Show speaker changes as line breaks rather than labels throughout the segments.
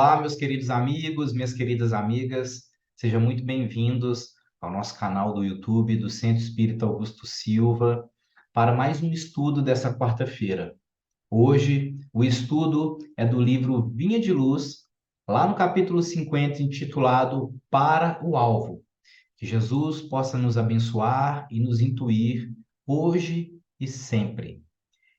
Olá, meus queridos amigos, minhas queridas amigas, sejam muito bem-vindos ao nosso canal do YouTube do Centro Espírita Augusto Silva para mais um estudo dessa quarta-feira. Hoje, o estudo é do livro Vinha de Luz, lá no capítulo 50, intitulado Para o Alvo. Que Jesus possa nos abençoar e nos intuir hoje e sempre.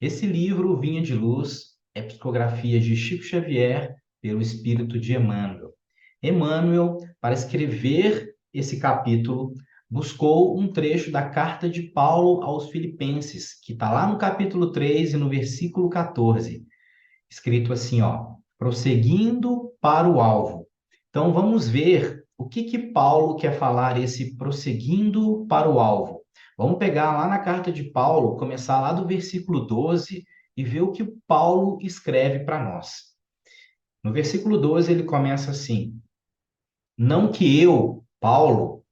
Esse livro, Vinha de Luz, é psicografia de Chico Xavier pelo espírito de Emmanuel. Emmanuel, para escrever esse capítulo, buscou um trecho da carta de Paulo aos Filipenses, que está lá no capítulo 3 e no versículo 14, escrito assim, ó, prosseguindo para o alvo. Então vamos ver o que Paulo quer falar esse prosseguindo para o alvo. Vamos pegar lá na carta de Paulo, começar lá do versículo 12 e ver o que Paulo escreve para nós. No versículo 12 ele começa assim: não que eu, Paulo,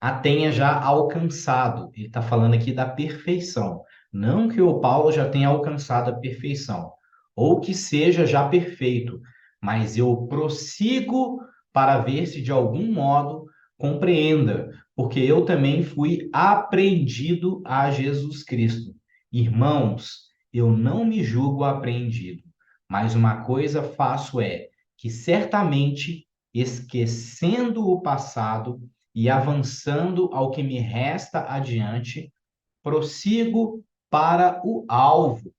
a tenha já alcançado. Ele está falando aqui da perfeição. Não que o Paulo já tenha alcançado a perfeição, ou que seja já perfeito, mas eu prossigo para ver se de algum modo compreenda, porque eu também fui apreendido a Jesus Cristo. Irmãos, eu não me julgo apreendido, mas uma coisa faço é que certamente, esquecendo o passado, e avançando ao que me resta adiante, prossigo para o alvo,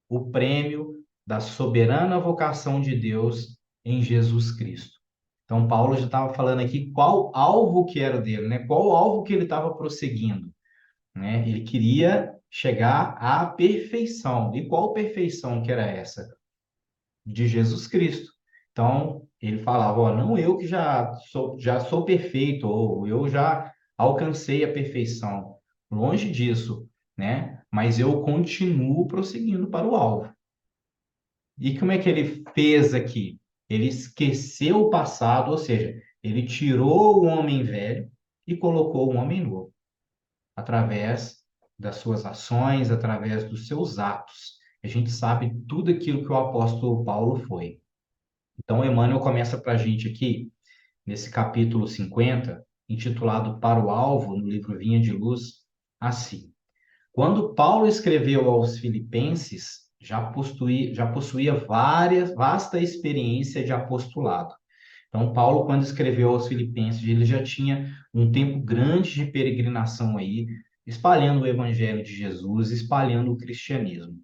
o prêmio da soberana vocação de Deus em Jesus Cristo. Então, Paulo já estava falando aqui qual alvo que era dele, né? Qual alvo que ele estava prosseguindo, né? Ele queria chegar à perfeição. E qual perfeição que era essa? De Jesus Cristo. Então, ele falava, ó, não eu que já sou perfeito, ou eu já alcancei a perfeição. Longe disso, né? Mas eu continuo prosseguindo para o alvo. E como é que ele fez aqui? Ele esqueceu o passado, ou seja, ele tirou o homem velho e colocou o homem novo, através das suas ações, através dos seus atos. A gente sabe tudo aquilo que o apóstolo Paulo foi. Então, Emmanuel começa para a gente aqui, nesse capítulo 50, intitulado Para o Alvo, no livro Vinha de Luz, assim. Quando Paulo escreveu aos Filipenses, já possuía vasta experiência de apostolado. Então, Paulo, quando escreveu aos Filipenses, ele já tinha um tempo grande de peregrinação aí, espalhando o evangelho de Jesus, espalhando o cristianismo.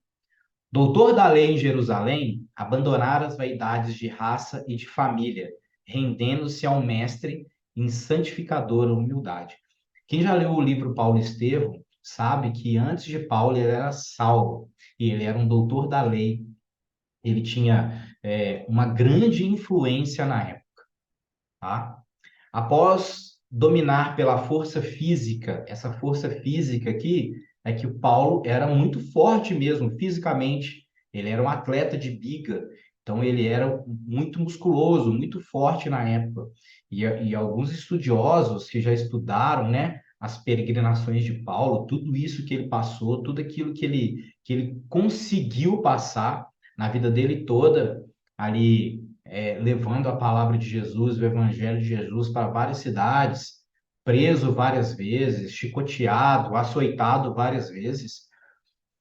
Doutor da lei em Jerusalém, abandonara as vaidades de raça e de família, rendendo-se ao mestre em santificadora humildade. Quem já leu o livro Paulo Estevão sabe que antes de Paulo ele era Saulo, e ele era um doutor da lei. Ele tinha uma grande influência na época, tá? Após dominar pela força física, essa força física aqui é que o Paulo era muito forte mesmo, fisicamente. Ele era um atleta de biga, então ele era muito musculoso, muito forte na época. E alguns estudiosos que já estudaram, né, as peregrinações de Paulo, tudo isso que ele passou, tudo aquilo que ele conseguiu passar na vida dele toda, ali levando a palavra de Jesus, o evangelho de Jesus para várias cidades, preso várias vezes, chicoteado, açoitado várias vezes.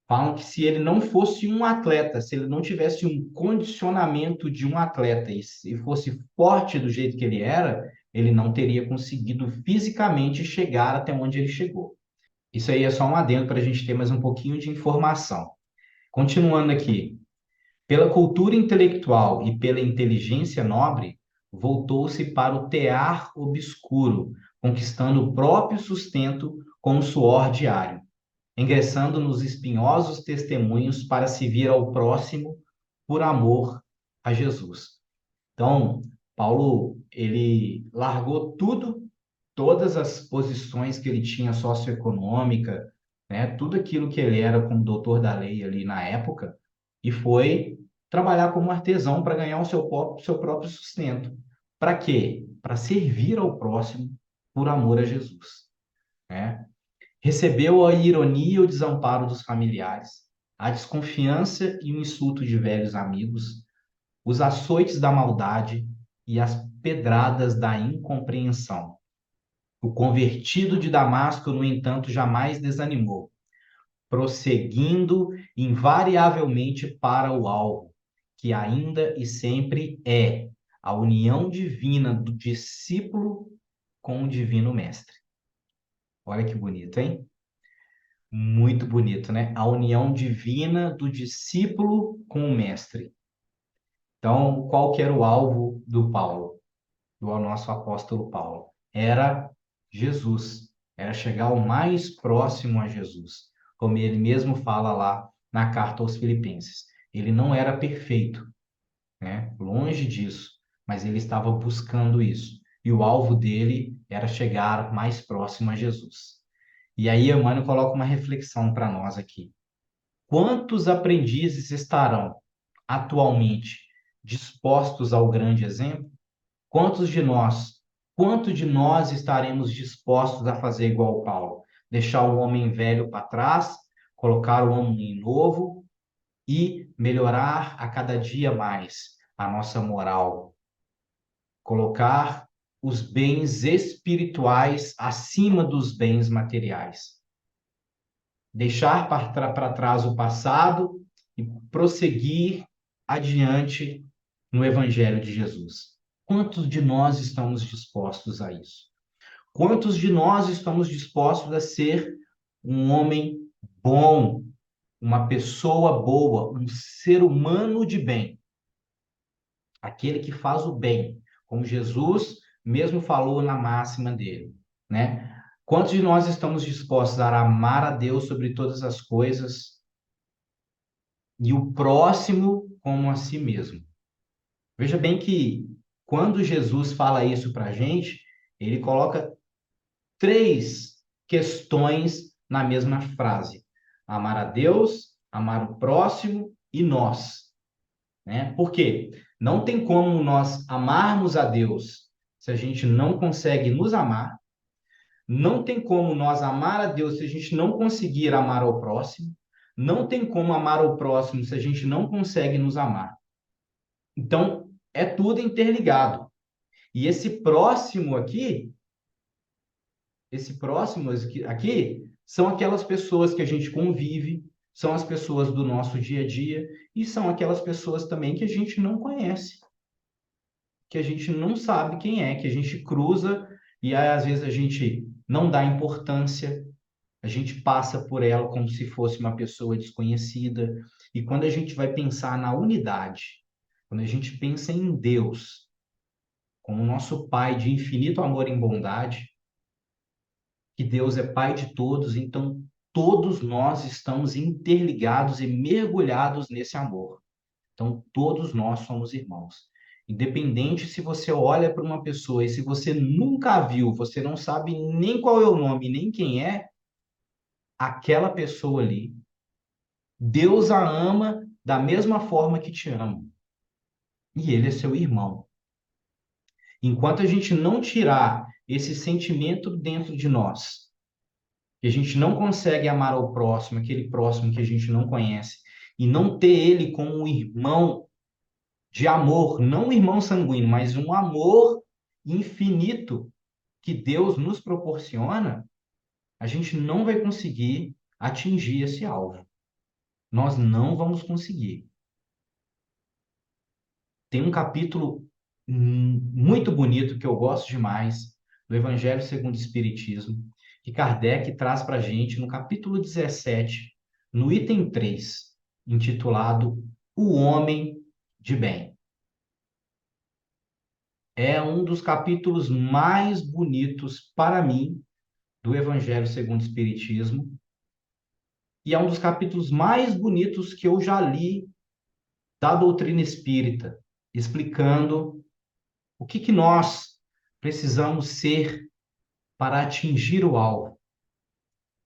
Falam que se ele não fosse um atleta, se ele não tivesse um condicionamento de um atleta e fosse forte do jeito que ele era, ele não teria conseguido fisicamente chegar até onde ele chegou. Isso aí é só um adendo para a gente ter mais um pouquinho de informação. Continuando aqui, pela cultura intelectual e pela inteligência nobre, voltou-se para o tear obscuro, conquistando o próprio sustento com o suor diário, ingressando nos espinhosos testemunhos para se vir ao próximo por amor a Jesus. Então, Paulo, ele largou tudo, todas as posições que ele tinha socioeconômica, né, tudo aquilo que ele era como doutor da lei ali na época, e foi trabalhar como artesão para ganhar o seu próprio sustento. Para quê? Para servir ao próximo por amor a Jesus, né? Recebeu a ironia e o desamparo dos familiares, a desconfiança e o insulto de velhos amigos, os açoites da maldade e as pedradas da incompreensão. O convertido de Damasco, no entanto, jamais desanimou, prosseguindo invariavelmente para o alvo, que ainda e sempre é a união divina do discípulo com o divino mestre. Olha que bonito, hein? Muito bonito, né? A união divina do discípulo com o mestre. Então, qual que era o alvo do Paulo, do nosso apóstolo Paulo? Era Jesus, era chegar o mais próximo a Jesus, como ele mesmo fala lá na carta aos Filipenses. Ele não era perfeito, né? Longe disso, mas ele estava buscando isso. E o alvo dele era chegar mais próximo a Jesus. E aí, Emmanuel coloca uma reflexão para nós aqui. Quantos aprendizes estarão atualmente dispostos ao grande exemplo? Quantos de nós, quanto de nós estaremos dispostos a fazer igual Paulo? Deixar o homem velho para trás, colocar o homem novo e melhorar a cada dia mais a nossa moral. Colocar os bens espirituais acima dos bens materiais. Deixar para trás o passado e prosseguir adiante no Evangelho de Jesus. Quantos de nós estamos dispostos a isso? Quantos de nós estamos dispostos a ser um homem bom, uma pessoa boa, um ser humano de bem? Aquele que faz o bem, como Jesus mesmo falou na máxima dele, né? Quantos de nós estamos dispostos a amar a Deus sobre todas as coisas e o próximo como a si mesmo? Veja bem que quando Jesus fala isso para a gente, ele coloca três questões na mesma frase: amar a Deus, amar o próximo e nós, né? Por quê? Não tem como nós amarmos a Deus se a gente não consegue nos amar. Não tem como nós amar a Deus se a gente não conseguir amar ao próximo. Não tem como amar ao próximo se a gente não consegue nos amar. Então, é tudo interligado. E esse próximo aqui são aquelas pessoas que a gente convive, são as pessoas do nosso dia a dia e são aquelas pessoas também que a gente não conhece, que a gente não sabe quem é, que a gente cruza e aí, às vezes a gente não dá importância, a gente passa por ela como se fosse uma pessoa desconhecida. E quando a gente vai pensar na unidade, quando a gente pensa em Deus, como nosso Pai de infinito amor e bondade, que Deus é Pai de todos, então todos nós estamos interligados e mergulhados nesse amor. Então todos nós somos irmãos. Independente se você olha para uma pessoa e se você nunca a viu, você não sabe nem qual é o nome, nem quem é, aquela pessoa ali, Deus a ama da mesma forma que te ama. E ele é seu irmão. Enquanto a gente não tirar esse sentimento dentro de nós, que a gente não consegue amar ao próximo, aquele próximo que a gente não conhece, e não ter ele como um irmão de amor, não um irmão sanguíneo, mas um amor infinito que Deus nos proporciona, a gente não vai conseguir atingir esse alvo. Nós não vamos conseguir. Tem um capítulo muito bonito que eu gosto demais do Evangelho segundo o Espiritismo, que Kardec traz para a gente no capítulo 17, no item 3, intitulado O Homem de Bem. É um dos capítulos mais bonitos para mim do Evangelho segundo o Espiritismo e é um dos capítulos mais bonitos que eu já li da doutrina espírita, explicando o que nós precisamos ser para atingir o alvo.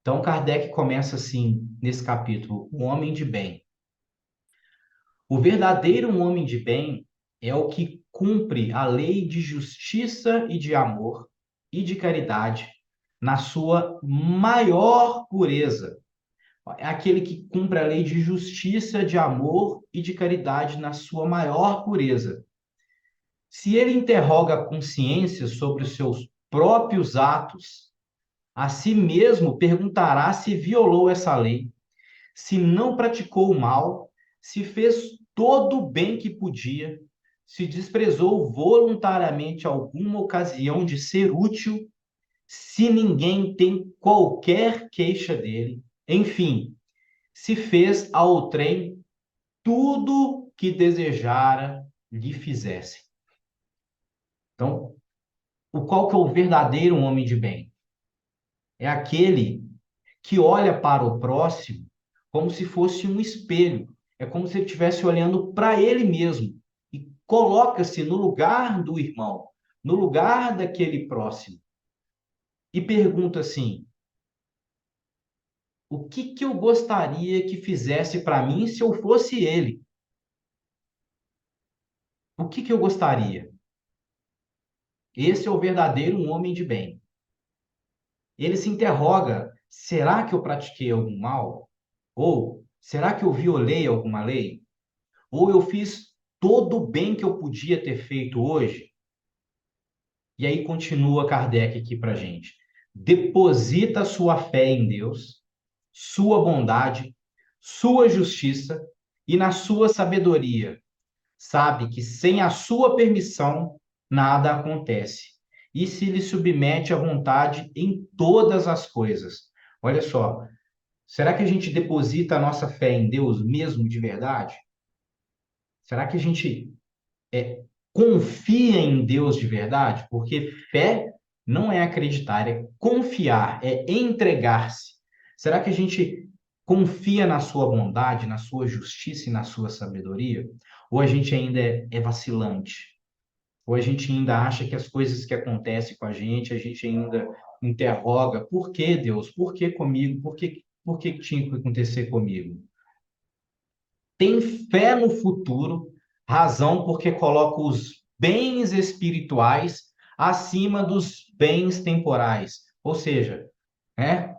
Então, Kardec começa assim, nesse capítulo, o homem de bem. O verdadeiro homem de bem é o que cumpre a lei de justiça e de amor e de caridade na sua maior pureza. É aquele que cumpre a lei de justiça, de amor e de caridade na sua maior pureza. Se ele interroga a consciência sobre os seus próprios atos, a si mesmo perguntará se violou essa lei, se não praticou o mal, se fez todo o bem que podia, se desprezou voluntariamente alguma ocasião de ser útil, se ninguém tem qualquer queixa dele, enfim, se fez a outrem tudo que desejara lhe fizesse. Então, o qual que é o verdadeiro homem de bem? É aquele que olha para o próximo como se fosse um espelho. É como se ele estivesse olhando para ele mesmo e coloca-se no lugar do irmão, no lugar daquele próximo e pergunta assim: o que que eu gostaria que fizesse para mim se eu fosse ele? O que que eu gostaria? Esse é o verdadeiro homem de bem. Ele se interroga: será que eu pratiquei algum mal? Ou será que eu violei alguma lei? Ou eu fiz todo o bem que eu podia ter feito hoje? E aí continua Kardec aqui para gente. Deposita sua fé em Deus, sua bondade, sua justiça e na sua sabedoria. Sabe que sem a sua permissão nada acontece. E se lhe submete à vontade em todas as coisas. Olha só, será que a gente deposita a nossa fé em Deus mesmo de verdade? Será que a gente confia em Deus de verdade? Porque fé não é acreditar, é confiar, é entregar-se. Será que a gente confia na sua bondade, na sua justiça e na sua sabedoria? Ou a gente ainda é vacilante? Ou a gente ainda acha que as coisas que acontecem com a gente ainda interroga, por que Deus? Por que comigo? Por que tinha que acontecer comigo? Tem fé no futuro, razão porque coloca os bens espirituais acima dos bens temporais. Ou seja, né,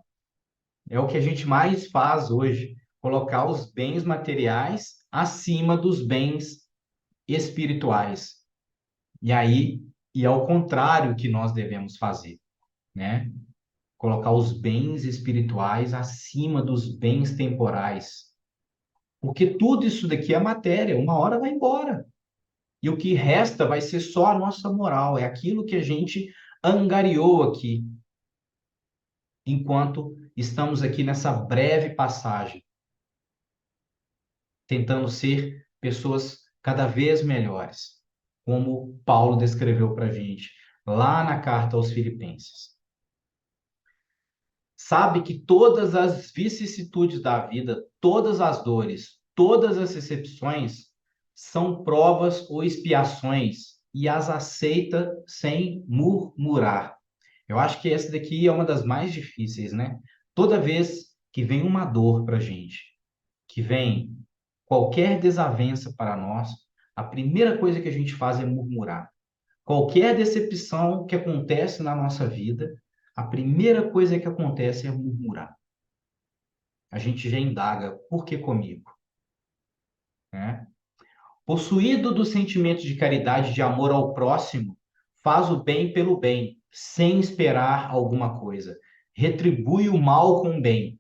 é o que a gente mais faz hoje, colocar os bens materiais acima dos bens espirituais. E aí, e é o contrário que nós devemos fazer, né? Colocar os bens espirituais acima dos bens temporais. Porque tudo isso daqui é matéria, uma hora vai embora. E o que resta vai ser só a nossa moral, é aquilo que a gente angariou aqui, enquanto estamos aqui nessa breve passagem, tentando ser pessoas cada vez melhores, como Paulo descreveu para a gente lá na carta aos Filipenses. Sabe que todas as vicissitudes da vida, todas as dores, todas as decepções são provas ou expiações e as aceita sem murmurar. Eu acho que essa daqui é uma das mais difíceis, né? Toda vez que vem uma dor para a gente, que vem qualquer desavença para nós, a primeira coisa que a gente faz é murmurar. Qualquer decepção que acontece na nossa vida, a primeira coisa que acontece é murmurar. A gente já indaga, por que comigo? Né? Possuído do sentimento de caridade, e de amor ao próximo, faz o bem pelo bem, sem esperar alguma coisa. Retribui o mal com o bem.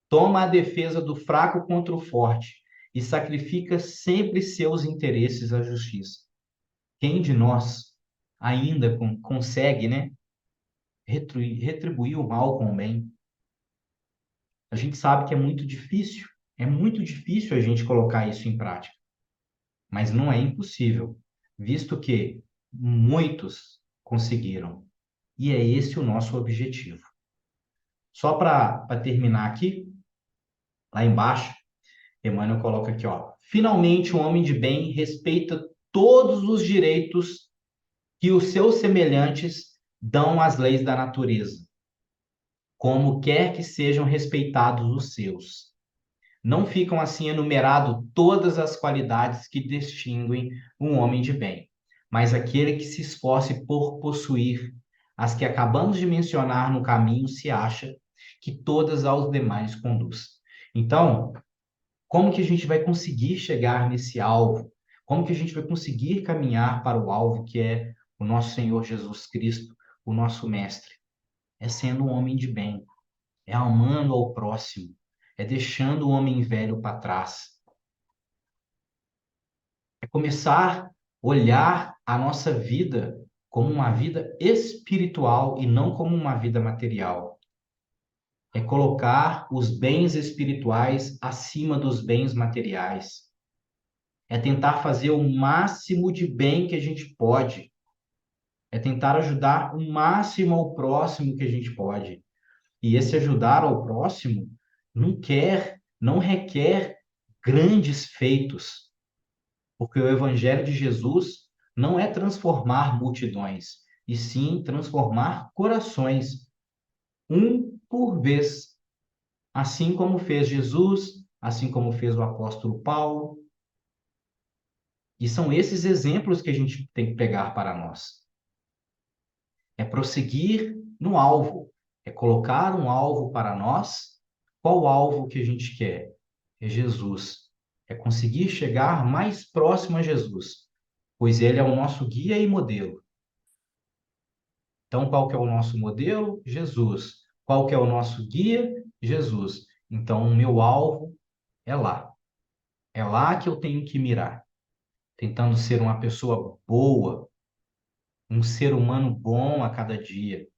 Toma a defesa do fraco contra o forte e sacrifica sempre seus interesses à justiça. Quem de nós ainda consegue, né, retribuir o mal com o bem? A gente sabe que é muito difícil a gente colocar isso em prática, mas não é impossível, visto que muitos conseguiram. E é esse o nosso objetivo. Só para terminar aqui, lá embaixo, Emmanuel coloca aqui, ó. Finalmente, o homem de bem respeita todos os direitos que os seus semelhantes dão às leis da natureza, como quer que sejam respeitados os seus. Não ficam assim enumeradas todas as qualidades que distinguem um homem de bem, mas aquele que se esforce por possuir as que acabamos de mencionar no caminho se acha que todas aos demais conduz. Então, como que a gente vai conseguir chegar nesse alvo? Como que a gente vai conseguir caminhar para o alvo que é o nosso Senhor Jesus Cristo, o nosso mestre? É sendo um homem de bem, é amando ao próximo, é deixando o homem velho para trás, é começar a olhar a nossa vida como uma vida espiritual e não como uma vida material. É colocar os bens espirituais acima dos bens materiais. É tentar fazer o máximo de bem que a gente pode. É tentar ajudar o máximo ao próximo que a gente pode. E esse ajudar ao próximo não requer grandes feitos, porque o evangelho de Jesus não é transformar multidões, e sim transformar corações, um por vez, assim como fez Jesus, assim como fez o apóstolo Paulo. E são esses exemplos que a gente tem que pegar para nós. É prosseguir no alvo, é colocar um alvo para nós. Qual alvo que a gente quer? É Jesus. É conseguir chegar mais próximo a Jesus, pois ele é o nosso guia e modelo. Então, qual que é o nosso modelo? Jesus. Qual que é o nosso guia? Jesus. Então, o meu alvo é lá. É lá que eu tenho que mirar, tentando ser uma pessoa boa, um ser humano bom a cada dia,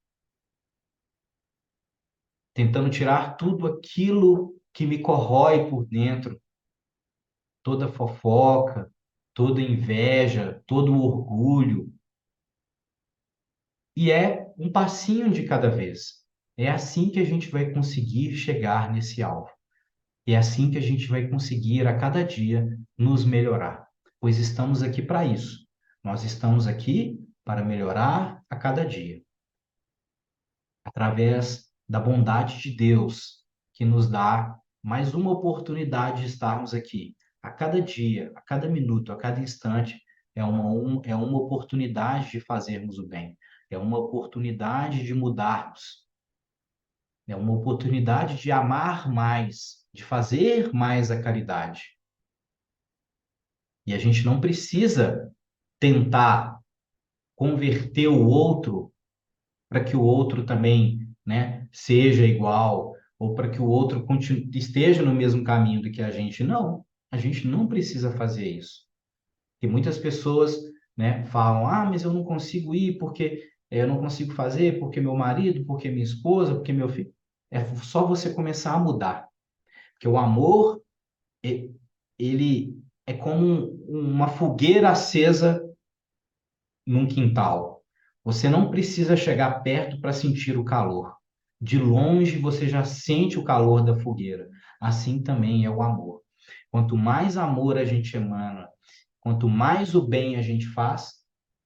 tentando tirar tudo aquilo que me corrói por dentro, toda fofoca, toda inveja, todo orgulho. E é um passinho de cada vez. É assim que a gente vai conseguir chegar nesse alvo. É assim que a gente vai conseguir a cada dia nos melhorar, pois estamos aqui para isso. Nós estamos aqui para melhorar a cada dia, através da bondade de Deus, que nos dá mais uma oportunidade de estarmos aqui. A cada dia, a cada minuto, a cada instante, é uma oportunidade de fazermos o bem, é uma oportunidade de mudarmos, é uma oportunidade de amar mais, de fazer mais a caridade. E a gente não precisa tentar converter o outro para que o outro também, né, seja igual, ou para que o outro esteja no mesmo caminho do que a gente. Não, a gente não precisa fazer isso. E muitas pessoas, né, falam: ah, mas eu não consigo ir porque eu não consigo fazer, porque meu marido, porque minha esposa, porque meu filho. É só você começar a mudar. Porque o amor, ele é como uma fogueira acesa num quintal. Você não precisa chegar perto para sentir o calor. De longe você já sente o calor da fogueira. Assim também é o amor. Quanto mais amor a gente emana, quanto mais o bem a gente faz,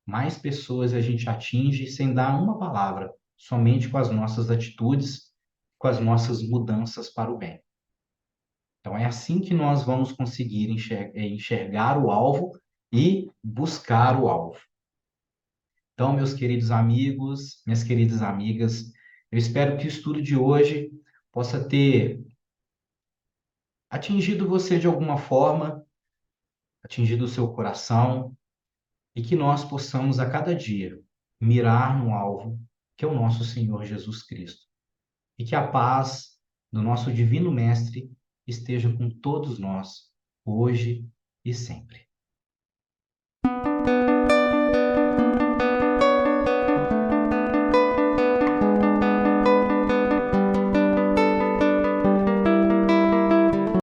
mais pessoas a gente atinge sem dar uma palavra, somente com as nossas atitudes, com as nossas mudanças para o bem. Então é assim que nós vamos conseguir enxergar o alvo e buscar o alvo. Então, meus queridos amigos, minhas queridas amigas, eu espero que o estudo de hoje possa ter atingido você de alguma forma, atingido o seu coração, e que nós possamos a cada dia mirar no alvo, que é o nosso Senhor Jesus Cristo. E que a paz do nosso Divino Mestre esteja com todos nós, hoje e sempre.